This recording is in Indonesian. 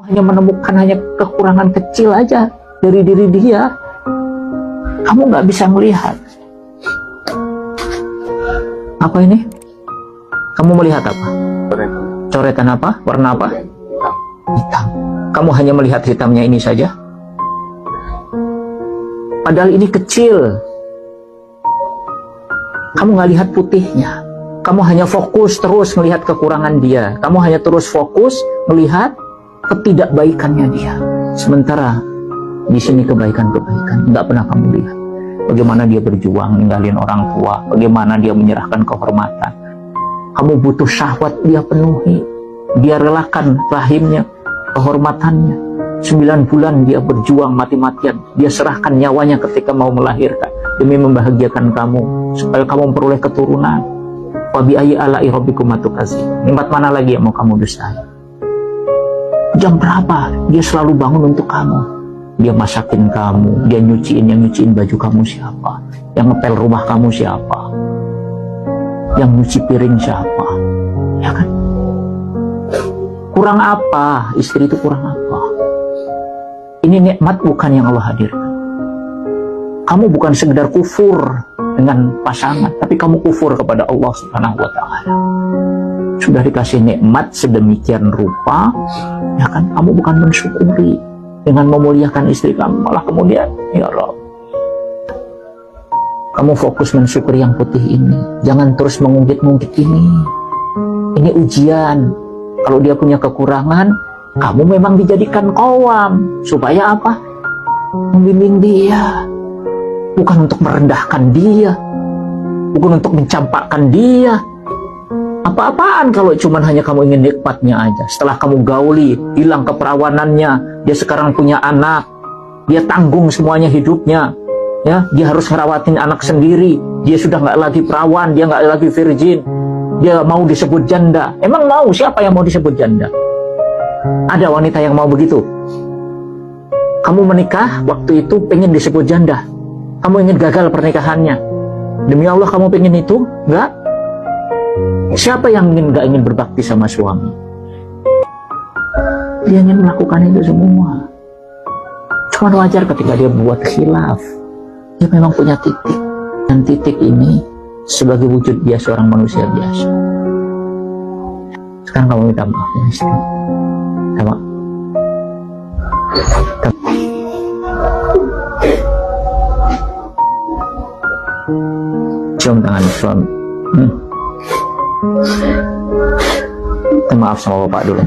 hanya menemukan kekurangan kecil aja dari diri dia. Kamu nggak bisa melihat. Apa ini? Kamu melihat apa? Coretan apa? Warna apa? Hitam. Kamu hanya melihat hitamnya ini saja? Padahal ini kecil. Kamu nggak lihat putihnya. Kamu hanya fokus terus melihat kekurangan dia. Kamu hanya terus fokus melihat ketidakbaikannya dia. Sementara di sini kebaikan-kebaikan nggak pernah kamu lihat. Bagaimana dia berjuang ninggalin orang tua, bagaimana dia menyerahkan kehormatan. Kamu butuh syahwat, dia penuhi. Dia relakan rahimnya, kehormatannya. 9 bulan dia berjuang mati-matian. Dia serahkan nyawanya ketika mau melahirkan demi membahagiakan kamu supaya kamu memperoleh keturunan. Wa bi ayyi ala'i rabbikuma tukadzibun. Nikmat mana lagi yang mau kamu dustai? Jam berapa dia selalu bangun untuk kamu? Dia masakin kamu, dia nyuciin, yang nyuciin baju kamu siapa? Yang ngepel rumah kamu siapa? Yang nyuci piring siapa? Ya kan? Kurang apa? Istri itu kurang apa? Ini nikmat bukan yang Allah hadirkan. Kamu bukan sekedar kufur dengan pasangan, tapi kamu kufur kepada Allah Subhanahu wa Ta'ala. Sudah dikasih nikmat sedemikian rupa, ya kan? Kamu bukan mensyukuri dengan memuliakan istri kamu, malah kemudian, ya Allah, kamu fokus mensyukuri yang putih ini. Jangan terus mengungkit-ungkit ini. Ini ujian. Kalau dia punya kekurangan, kamu memang dijadikan qawwam. Supaya apa? Membimbing dia. Bukan untuk merendahkan dia. Bukan untuk mencampakkan dia. Apa-apaan kalau cuman hanya kamu ingin nikmatnya aja. Setelah kamu gauli, hilang keperawanannya, dia sekarang punya anak, dia tanggung semuanya hidupnya, ya, dia harus ngerawatin anak sendiri, dia sudah nggak lagi perawan, dia nggak lagi virgin, dia mau disebut janda. Emang mau? Siapa yang mau disebut janda? Ada wanita yang mau begitu? Kamu menikah, waktu itu pengen disebut janda, kamu ingin gagal pernikahannya, demi Allah kamu pengen itu? Enggak? Siapa yang nggak ingin berbakti sama suami? Dia ingin melakukan itu semua. Cuman wajar ketika dia buat khilaf. Dia memang punya titik. Dan titik ini sebagai wujud dia seorang manusia biasa. Sekarang kamu minta maaf ya istri. Sama. Cium tangan suami. Minta maaf sama bapak dulu.